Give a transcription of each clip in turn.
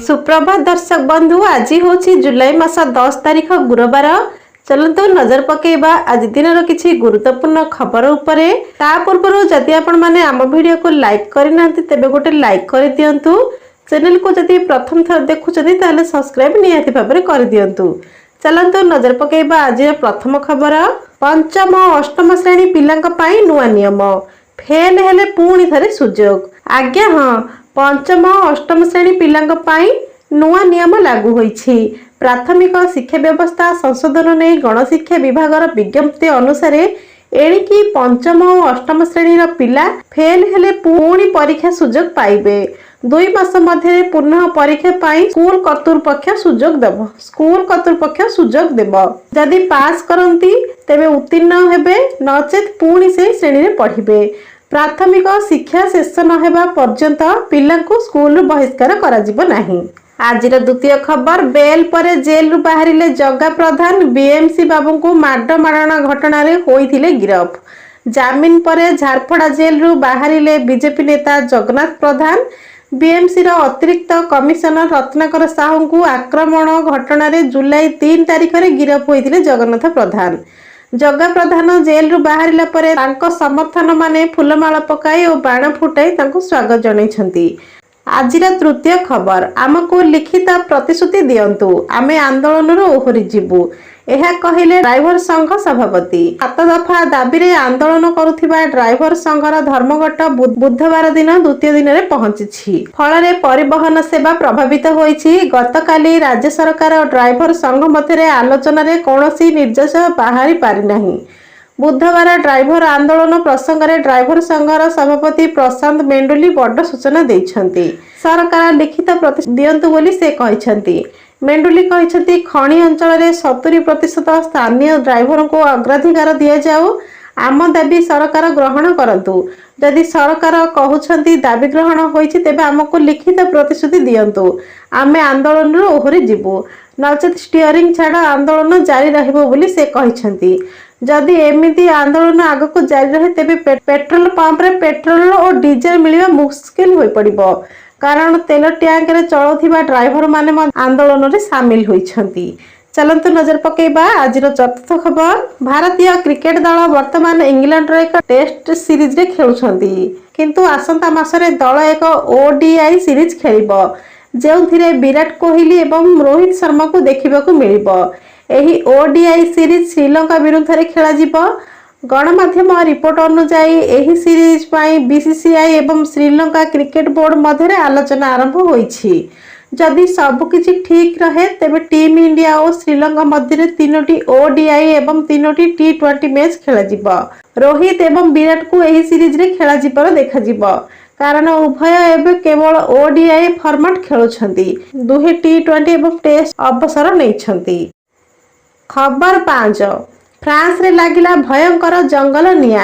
सुप्रभात दर्शक बंधु आज हूँ जुलाई मास 10 तारीख गुरुवार। चलतु नजर पकेबा आज दिन किसी गुरुत्वपूर्ण खबर उपरे। ता पूर्व जदि आपण माने आम वीडियो को लाइक करना तेबे गोटे लाइक कर दियंतु। चैनल को जदि प्रथम थर देखुछथि ताले सब्सक्राइब निहाती भाबरे कर दियंतु। चलतु नजर पकेबा आज प्रथम खबर। पंचम अष्टम श्रेणी पिलांक पई नुआ नियम फेल हेले पुणी थरे सुजोग। आज्ञा हाँ, पंचम अष्टम श्रेणी पिलांक पई नुआ नियम लागू होईछि। प्राथमिक शिक्षा व्यवस्था संशोधन नहीं गणशिक्षा विभागर विज्ञप्ति अनुसार एणिकी पंचम और अष्टम श्रेणी पिला फेल हेले पुणी परीक्षा सुजोग पाइबे। 2 मास मध्य पुनः परीक्षा पाई स्कूल कर्तृपक्ष सुजोग देव। जदि पास करती तेबे उत्तीर्ण हेबे, नचेत पुणी से श्रेणी रे पढ़िबे। प्राथमिक शिक्षा शेष नहेबा पर्यंत पिलांकु स्कूल बहिष्कार कराजिबो नाही। आजिर द्वितीय खबर। बेल पर जेल रु बाहरिले जग्गा प्रधान। बीएमसी बाबू को माड मारणा घटना रे होइथिले गिरफ। जामिन पर झारपड़ा जेल रु बाहरिले बीजेपी नेता जगन्नाथ प्रधान। बीएमसी रो अतिरिक्त कमिशनर रत्नाकर साहू को आक्रमण घटना रे जुलाई 3 तारीख रे गिरफ होइथिले जगन्नाथ प्रधान। जग्गा प्रधान जेल रु बाहरिला परे तांको समर्थन माने फुलमाला पकाई और बाण फुटाई तांको स्वागत जणाइछंती। आजिर तृतीय खबर। आमको लिखित प्रतिश्रुति दियंतु, आमे आंदोलन ओहरी जीवु, यह कहिले ड्राइवर संघ सभापति। 7 दफा दाबी रे आंदोलन करुथिबा ड्राइवर संघर धर्मघट बुधवार दिन द्वितीय दिन रे पहुंची। फल रे परिवहन सेवा प्रभावित होईछि। गतकाली राज्य सरकार और ड्राइवर संघ मध्य आलोचना रे कौनसी निर्देश बाहरी पारि नाही। बुधवार ड्राइवर आंदोलन प्रसंग में ड्राइवर संघर सभापति प्रशांत मेंडुली बड़ सूचना देइछंती। सरकार लिखित प्रतिश्रुति दियंतु बोली से कहिछंती। मेंडुली कहिछंती खणी अंचल में 70% स्थानीय ड्राइवर को अग्राधिकार दिया जाऊ। आम दाबी सरकार ग्रहण करंतु। यदि सरकार कहउछंती दाबी ग्रहण होईछि तेबे हमको लिखित प्रतिश्रुति दियंतु, आमे आंदोलन ओहरी जीवु, नचेत स्टीयरिंग छाड़ आंदोलन जारी रहिबो बोली से कहिछंती। जदि एमिति आंदोलन आगक जारी रहे तेबे पेट्रोल पंप रे पेट्रोल और डीजल मिलवा मुश्किल होई पड़िबो, कारण तेल टैंक रे चलुथिबा ड्राइवर माने आंदोलन रे शामिल होइछंती। चलंतु नजर पकेबा आजिर चतुर्थ खबर। भारतीय क्रिकेट दल वर्तमान इंग्लैंड रो एक टेस्ट सीरीज रे खेलुछंती, किंतु आसंता मासरे दल एक ओडीआई सीरीज खेलिबो, जेउथिरे विराट कोहली एवं रोहित शर्मा को देखिबाकू मिलिबो। एही ओडीआई सीरीज श्रीलंका विरुद्ध रे खेला जिवो। गणमाध्यम रिपोर्ट अनुसार एही सीरीज पाई बीसीसीआई एवं श्रीलंका क्रिकेट बोर्ड मध्य आलोचना आरंभ होईछि। जदि सबकिछि ठीक रहे तेबे टीम इंडिया और श्रीलंका मध्य 3टी ओडीआई एवं 3टी टी20 मैच खेला जिवो। रोहित एवं विराट को एही सीरीज रे खेला जिवर देखा जिवो, कारण उभय एबे केवल ओडीआई फॉर्मेट खेलुछंती। दुहे टी20 एवं टेस्ट अवसर नैछंती। खबर 5। फ्रांस रे लागिला भयंकर जंगल निया।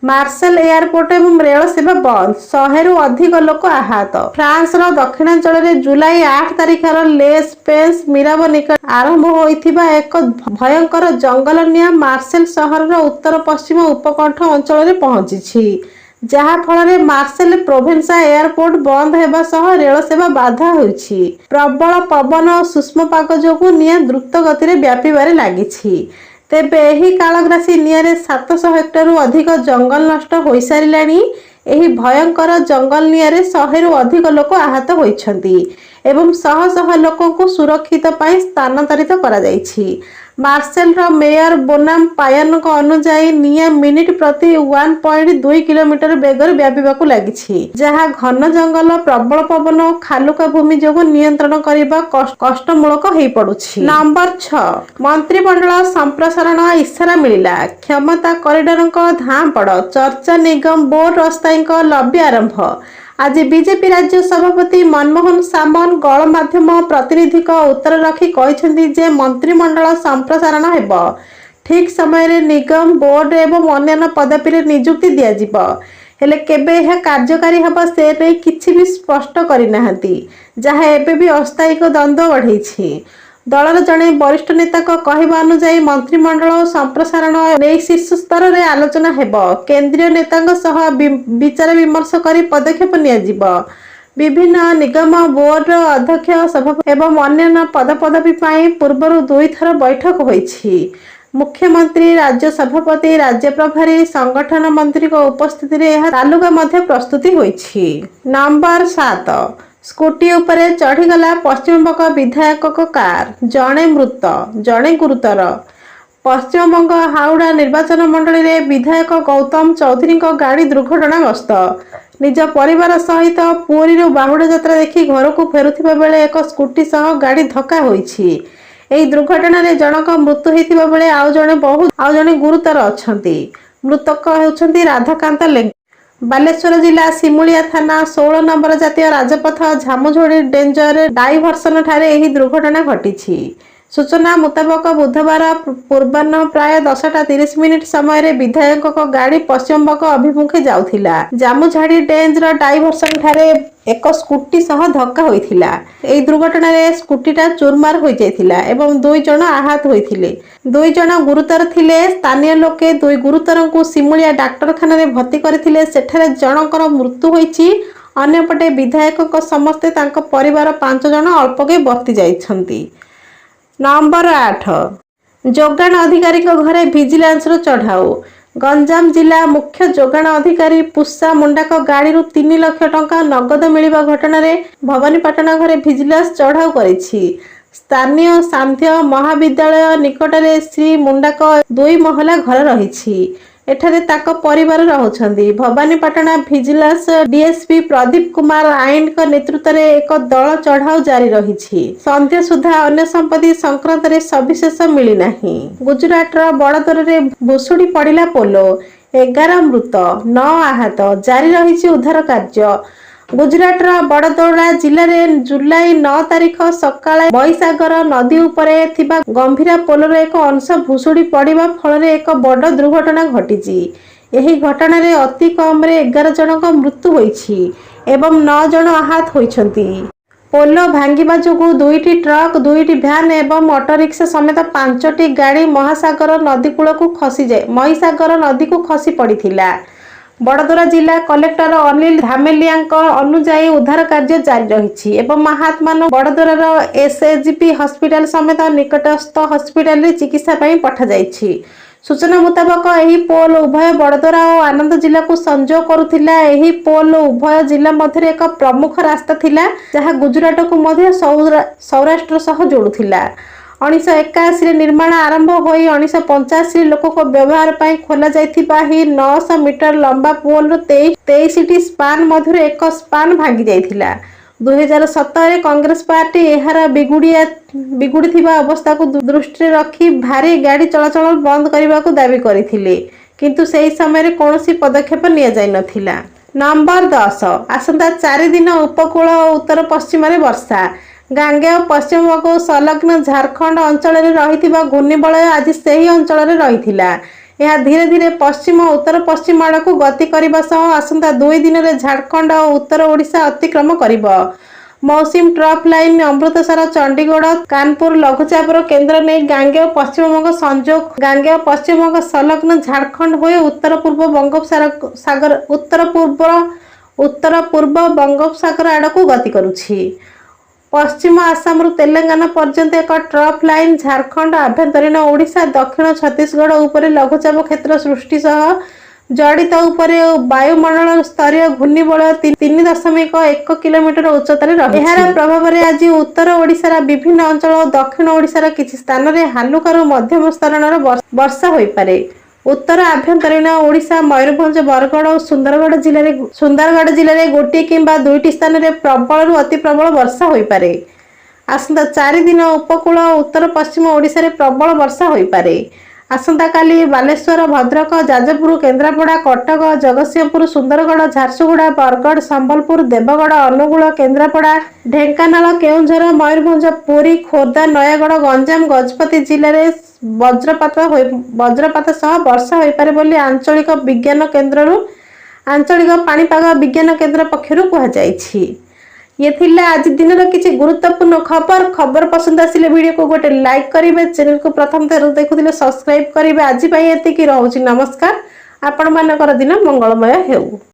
मार्सेल एयरपोर्ट एवं रेल सेवा बंद। 100 रु अधिक लोक आहत। फ्रांस रो दक्षिणांचल रे जुलाई 8 तारीख लेस पेंस मिराबो निकट आरंभ होइथिबा एक भयंकर जंगल निया मार्सेल शहर रो उत्तर पश्चिम उपकंठ अंचल रे पहुंची, जहा फल रे मार्सेल प्रोवेंसा एयरपोर्ट बंद हेबा सह रेल सेवा बाधा होइछि। प्रबल पवन और सूक्ष्म पाग जोगु निया द्रुत गति रे व्यापीबारे लागिछि। तेबे एही कालग्रासी नियारे 700 हेक्टर रु अधिक जंगल नष्ट होई सारिलानी। एही भयंकर जंगल नियारे 100 रु अधिक लोक आहत होइछंती एवं शह शह लोक को सुरक्षित पाई स्थानांतरित करा जाइछि। मार्सेल रो मेयर बोनाम पायन को अनुसार निया मिनिट प्रति 1.2 किलोमीटर बेगर व्यापीबाकू लागिछि, जहा घन जंगल प्रबल पवन और खालुका भूमि जोगु नियंत्रण करिबा कष्टमूलक होई पडुछि। नंबर 6। मंत्रिमंडल संप्रसारण इशारा मिलिला। क्षमता कॉरिडोर को धाम पड़। चर्चा निगम बोर्ड अस्थायी लबी आरंभ। आज बीजेपी राज्य सभापति मनमोहन सामन गणमाध्यम प्रतिनिधि को उत्तर रखी कहिसेंती जे मंत्रिमंडल संप्रसारण हेबो। ठीक समय रे निगम बोर्ड एवं अन्य पदवी रे नियुक्ति दिया जिवो, हेले केबे यह कार्यकारी हेबो से नै किछि भी स्पष्ट करि नाहंती, जहा एबे भी अस्थायी द्वंद्व बढ़ैछि। दलर जड़े वरिष्ठ नेता कहवा अनुसार मंत्रिमंडल संप्रसारण नहीं शीर्ष स्तर में आलोचना हेब। केंद्रीय नेता विचार विमर्श कर पदक्षेप नियाजिब। विभिन्न निगम बोर्ड अध्यक्ष सभापति एवं अन्य पदपदवी पूर्व 2 थर बैठक होईछि। मुख्यमंत्री, राज्य सभापति, राज्य प्रभारी, संगठन मंत्री को उपस्थिति रे यह तालुका मध्य प्रस्तुति होईछि। नंबर 7 स्कूटी उपरे चढ़ीगला पश्चिमबंग विधायक को कार, जड़े मृत जड़े गुरुतर। पश्चिमबंग हावड़ा निर्वाचन मंडली रे विधायक गौतम चौधरी को गाड़ी दुर्घटनाग्रस्त। निज परिवार सहित पुरी बाहुड़ा यात्रा देखि घर को फेरुथिबा बेले एक स्कूटी सह गाड़ी धक्का होईछि। एही दुर्घटना रे जनक मृत्यु होइतिबा बेले आउ जणे गुरुतर अछंती। मृतक हेउछंती राधाकांत लेंग। बालेश्वर जिला सिमुलिया थाना 16 नंबर जातीय राजपथ झामुझोड़ी डेंजर डाइभर्सन ठारे एही दुर्घटना घटिछि। सूचना मुताबक बुधवार पूर्वाह्न प्राय 10:30 समय विधायक को गाड़ी पश्चिमबंग अभिमुखे जाउथिला। जामुझाड़ी डेंजर डाइभर्सन ठारे एक स्कूटी सह धक्का होइथिला। एही दुर्घटना रे स्कूटीटा चूरमार होई जाइथिला एवं 2 जण आहत होइथिले। 2 जण गुरुतर थिले। स्थानीय लोके 2 गुरुतरंकु सिमुलिया डाक्टरखाना रे भर्ती करथिले। सेठारे जणकर मृत्यु होईछि। अन्यपटे विधायकक समस्ते तांको परिवार 5 जण अल्पके बर्ती जाइछंती। नंबर 8 जोगाण अधिकारी घरे विजिलेंस चढ़ाऊ। गंजाम जिला मुख्य जोगाण अधिकारी पुष्सा मुंडा गाड़ी 3 लाख टंका नगद मिलिबा घटना रे भवानीपाटना घरे विजिलेंस चढ़ाऊ करिछि। स्थानीय सांध्य महाविद्यालय निकटरे श्री मुंडा 2 महला घर रहिछि। एठारे ताको परिवार रहुछंदी। भवानीपाटना विजिलेंस डीएसपी प्रदीप कुमार आइन का नेतृत्व रे एक दल चढ़ाऊ जारी रहिछि। संध्या सुधा अन्य संपत्ति संक्रांत रे सविशेष मिली नाही। गुजरात रो बड़दर रे भुसुड़ी पड़िला पोलो, 11 मृत 9 आहत। जारी रहिछि उद्धार कार्य। गुजरात बड़दौड़ा जिले में जुलाई 9 तारिख सकाळे बैसागर नदी उपरे थिबा गंभीरा पोलर एक अंश भुसुड़ी पड़िबा फल एक बड़ दुर्घटना घटिछि। एही घटना रे अति कम रे 11 जनक मृत्यु होईछि एवं 9 जन आहत होइछंती। पोलो भांगिबा जोगु 2टी ट्रक, 2टी भ्यान एवं ऑटो रिक्शा समेत 5टी गाड़ी महासागर नदी कूल को महीसागर नदी को खसी पड़िथिला। बड़दरा जिला कलेक्टर अनिल धामेलिया अनुजाई उद्धार कार्य जारी रही एवं महात्मा बड़दरार एसएजीपी हॉस्पिटल समेत निकटस्थ हॉस्पिटल चिकित्सा पठा जाइछि। सूचना मुताबक यही पोल उभय बड़दरा और आनंद जिला को संजोग करुथिला। यही पोल उभय जिला मध्य एक प्रमुख रास्ता थिला जहाँ गुजरात को मध्य सौराष्ट्र सह जोड़ुथिला। 1981 निर्माण आरंभ होई 1985 लोक को व्यवहार पाई खोला जाइथिबा ही 900 मीटर लंबा पोल 23टी स्पान मध्य एक स्पान भांगी जाइथिला। 2017 कांग्रेस पार्टी एहार बिगुड़ीथिबा अवस्था को दृष्टि रखी भारी गाड़ी चलाचल बंद करने को दाबी करथिले, किंतु सेही समय कौनसी पदक्षेप निया जाय नथिला। नंबर 10 आसंता 4 दिन उपकूल और उत्तर पश्चिम वर्षा। गांगेय पश्चिमबंग संलग्न झारखंड अंचल रही घूर्णिबलय आज सही अंचल रही। यह धीरे धीरे पश्चिम और उत्तर पश्चिम आड़ को गति करने सह आसंता 2 दिन में झारखंड और उत्तर ओडिशा अतिक्रम करिब। मौसम ट्रफ लाइन अमृतसर, चंडीगढ़, कानपुर लघुचापर केन्द्र नहीं गांगेय पश्चिमबंग संजोग गांगेय पश्चिमबंग संलग्न झारखंड हो उत्तर पूर्व बंगोपसागर उत्तर पूर्व बंगोपसागर आड़ को गति करुछि। पश्चिम आसाम तेलंगाना पर्यंत एक ट्रफ लाइन झारखंड आभ्यंतरीण ओडिशा दक्षिण छत्तीसगढ़ उपरे लघुचाप क्षेत्र सृष्टि सह जड़ित उपरे वायुमंडल स्तरीय घूर्णिबलय 3.1 किलोमीटर उच्चतार रही। यार प्रभाव में आज उत्तर ओडिशार विभिन्न अंचल और दक्षिण ओडिशार किछि स्थान में हालुकार मध्यम स्तरणर वर्षा होई पारे। उत्तर आभ्यंतरीण ओडिशा मयूरभंज, बरगढ़ और सुंदरगढ़ जिले में गोटे किंबा 2टी स्थान में प्रबल अति प्रबल वर्षा होई पारे। आसंता 4 दिन उपकूल और उत्तर पश्चिम ओडिशा रे प्रबल वर्षा होई पारे। आसंता काली बालेश्वर, भद्रक, जाजपुर, केन्द्रापड़ा, कटक, जगतसिंहपुर, सुंदरगढ़, झारसुगुड़ा, बरगढ़, संबलपुर, देवगढ़, अनुगुल, केन्द्रापड़ा, ढेंकानाल, केउंझर, मयूरभंज, पुरी, खोर्धा, नयागढ़, गंजाम, गजपति जिले में वज्रपात सह वर्षा होई पारे बोली आंचलिक पाणीपाग विज्ञान केन्द्र पक्षरु कहा जायछि। ये थिला आज दिन किसी गुरुत्वपूर्ण खबर पसंद आसिले वीडियो को गोटे लाइक करेंगे, चैनल को प्रथम थर देखुले सब्सक्राइब करेंगे। आज एतिकी रहउछि, नमस्कार। आपण मानकर दिन मंगलमय हेउ।